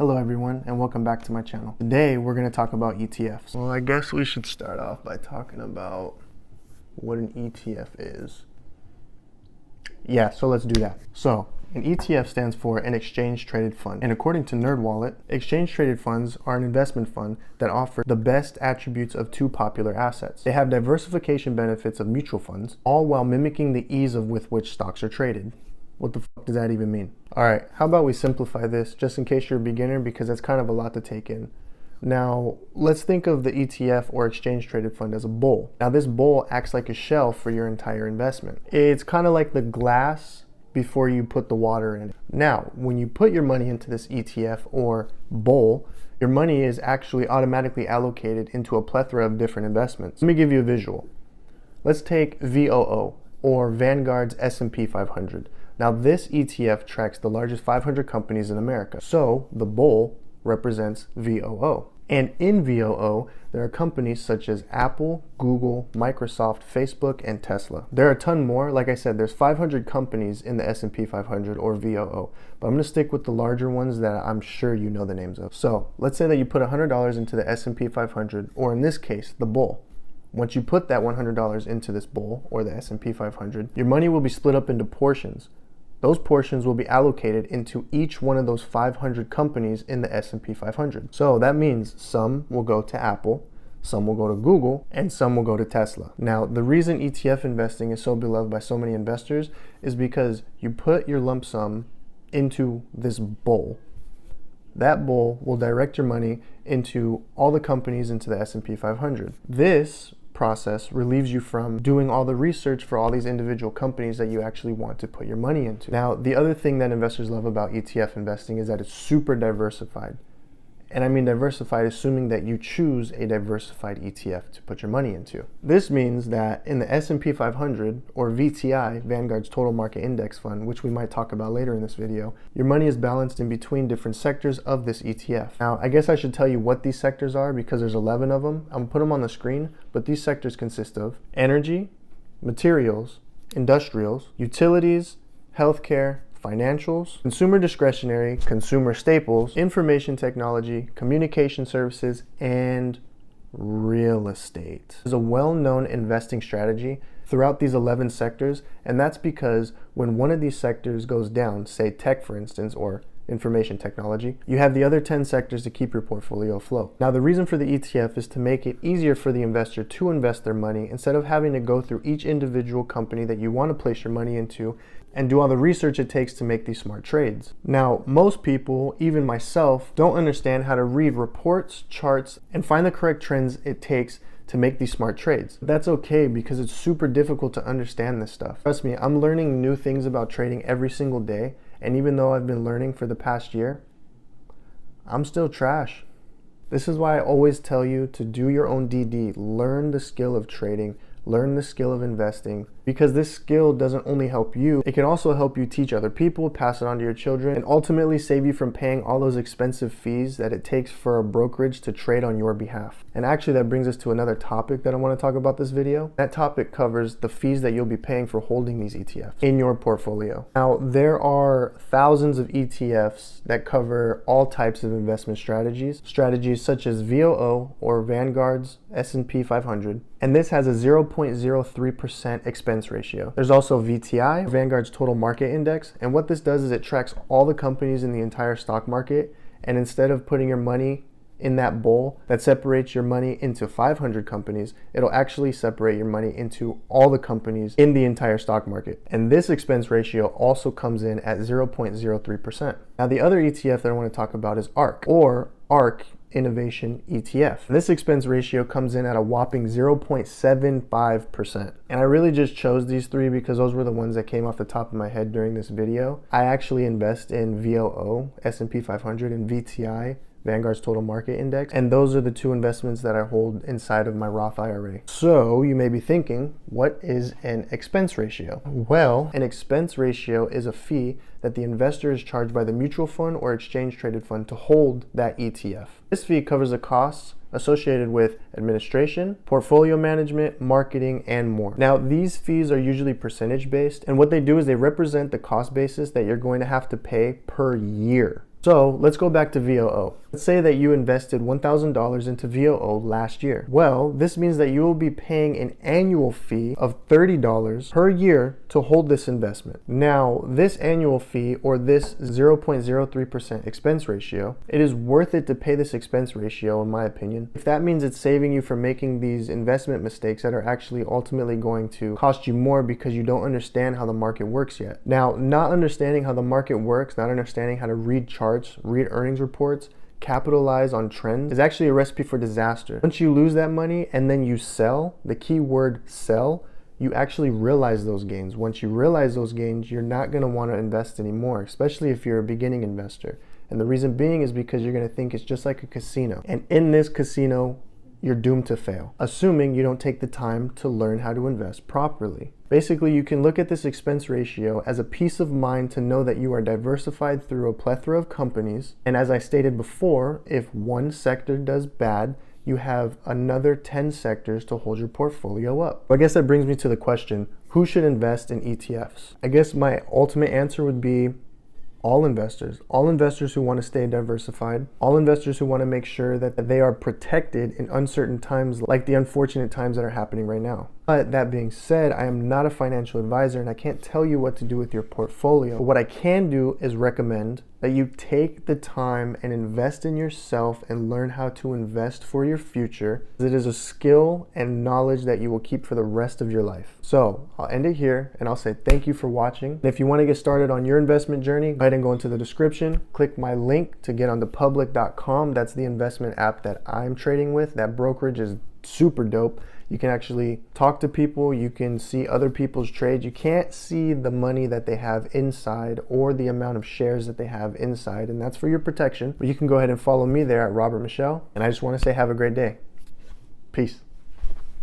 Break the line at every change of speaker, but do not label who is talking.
Hello everyone and welcome back to my channel. Today we're going to talk about ETFs. Well, I guess we should start off by talking about what an ETF is. Yeah, so let's do that. So an ETF stands for an exchange traded fund. And according to NerdWallet, exchange traded funds are an investment fund that offer the best attributes of two popular assets. They have diversification benefits of mutual funds, all while mimicking the ease with which stocks are traded. What the fuck does that even mean? All right, how about we simplify this just in case you're a beginner, because that's kind of a lot to take in. Now, let's think of the ETF or exchange traded fund as a bowl. Now, this bowl acts like a shell for your entire investment. It's kind of like the glass before you put the water in it. Now, when you put your money into this ETF or bowl, your money is actually automatically allocated into a plethora of different investments. Let me give you a visual. Let's take VOO, or Vanguard's S&P 500. Now, this ETF tracks the largest 500 companies in America. So the bowl represents VOO. And in VOO, there are companies such as Apple, Google, Microsoft, Facebook, and Tesla. There are a ton more. Like I said, there's 500 companies in the S&P 500 or VOO. But I'm going to stick with the larger ones that I'm sure you know the names of. So let's say that you put $100 into the S&P 500, or in this case, the bowl. Once you put that $100 into this bowl, or the S&P 500, your money will be split up into portions. Those portions will be allocated into each one of those 500 companies in the S&P 500. So that means some will go to Apple, some will go to Google, and some will go to Tesla. Now, the reason ETF investing is so beloved by so many investors is because you put your lump sum into this bowl. That bowl will direct your money into all the companies into the S&P 500. This process relieves you from doing all the research for all these individual companies that you actually want to put your money into. Now, the other thing that investors love about ETF investing is that it's super diversified. And I mean diversified, assuming that you choose a diversified ETF to put your money into. This means that in the S&P 500, or VTI, Vanguard's Total Market Index Fund, which we might talk about later in this video, your money is balanced in between different sectors of this ETF. Now, I guess I should tell you what these sectors are because there's 11 of them. I'm gonna put them on the screen, but these sectors consist of energy, materials, industrials, utilities, healthcare, financials, consumer discretionary, consumer staples, information technology, communication services, and real estate. There's a well-known investing strategy throughout these 11 sectors, and that's because when one of these sectors goes down, say tech for instance, or information technology, you have the other 10 sectors to keep your portfolio afloat. Now, the reason for the ETF is to make it easier for the investor to invest their money instead of having to go through each individual company that you want to place your money into and do all the research it takes to make these smart trades. Now, most people, even myself, don't understand how to read reports, charts, and find the correct trends it takes to make these smart trades. That's okay because it's super difficult to understand this stuff. Trust me, I'm learning new things about trading every single day. And even though I've been learning for the past year, I'm still trash. This is why I always tell you to do your own DD. Learn the skill of trading, learn the skill of investing, because this skill doesn't only help you, it can also help you teach other people, pass it on to your children, and ultimately save you from paying all those expensive fees that it takes for a brokerage to trade on your behalf. And actually that brings us to another topic that I want to talk about this video. That topic covers the fees that you'll be paying for holding these ETFs in your portfolio. Now, there are thousands of ETFs that cover all types of investment strategies such as VOO, or Vanguard's S&P 500, and this has a 0.03% expense ratio. There's also VTI, Vanguard's Total Market Index, and what this does is it tracks all the companies in the entire stock market, and instead of putting your money in that bowl that separates your money into 500 companies, it'll actually separate your money into all the companies in the entire stock market. And this expense ratio also comes in at 0.03%. Now, the other ETF that I want to talk about is ARK, or ARK Innovation Etf. This expense ratio comes in at a whopping 0.75%. And I really just chose these three because those were the ones that came off the top of my head during this video. I actually invest in VOO, S&P 500, and VTI, Vanguard's Total Market Index, and those are the two investments that I hold inside of my Roth IRA. So you may be thinking, what is an expense ratio? Well, an expense ratio is a fee that the investor is charged by the mutual fund or exchange traded fund to hold that ETF. This fee covers the costs associated with administration, portfolio management, marketing, and more. Now, these fees are usually percentage based, and what they do is they represent the cost basis that you're going to have to pay per year. So let's go back to VOO. Let's say that you invested $1,000 into VOO last year. Well, this means that you will be paying an annual fee of $30 per year to hold this investment. Now, this annual fee, or this 0.03% expense ratio, it is worth it to pay this expense ratio, in my opinion, if that means it's saving you from making these investment mistakes that are actually ultimately going to cost you more because you don't understand how the market works yet. Now, not understanding how the market works, not understanding how to read charts, read earnings reports, capitalize on trends is actually a recipe for disaster. Once you lose that money and then you sell, the key word sell, you actually realize those gains. Once you realize those gains, you're not going to want to invest anymore, especially if you're a beginning investor. And the reason being is because you're going to think it's just like a casino. And in this casino, you're doomed to fail, assuming you don't take the time to learn how to invest properly. Basically, you can look at this expense ratio as a peace of mind to know that you are diversified through a plethora of companies. And as I stated before, if one sector does bad, you have another 10 sectors to hold your portfolio up. I guess that brings me to the question, who should invest in ETFs? I guess my ultimate answer would be all investors who want to stay diversified, all investors who want to make sure that they are protected in uncertain times like the unfortunate times that are happening right now. But that being said, I am not a financial advisor and I can't tell you what to do with your portfolio. But what I can do is recommend that you take the time and invest in yourself and learn how to invest for your future. It is a skill and knowledge that you will keep for the rest of your life. So I'll end it here and I'll say thank you for watching. And if you want to get started on your investment journey, go ahead and go into the description, click my link to get onto public.com. That's the investment app that I'm trading with. That brokerage is super dope. You can actually talk to people, you can see other people's trades. You can't see the money that they have inside or the amount of shares that they have inside, and that's for your protection. But you can go ahead and follow me there at Robert Michelle. And I just want to say have a great day. Peace.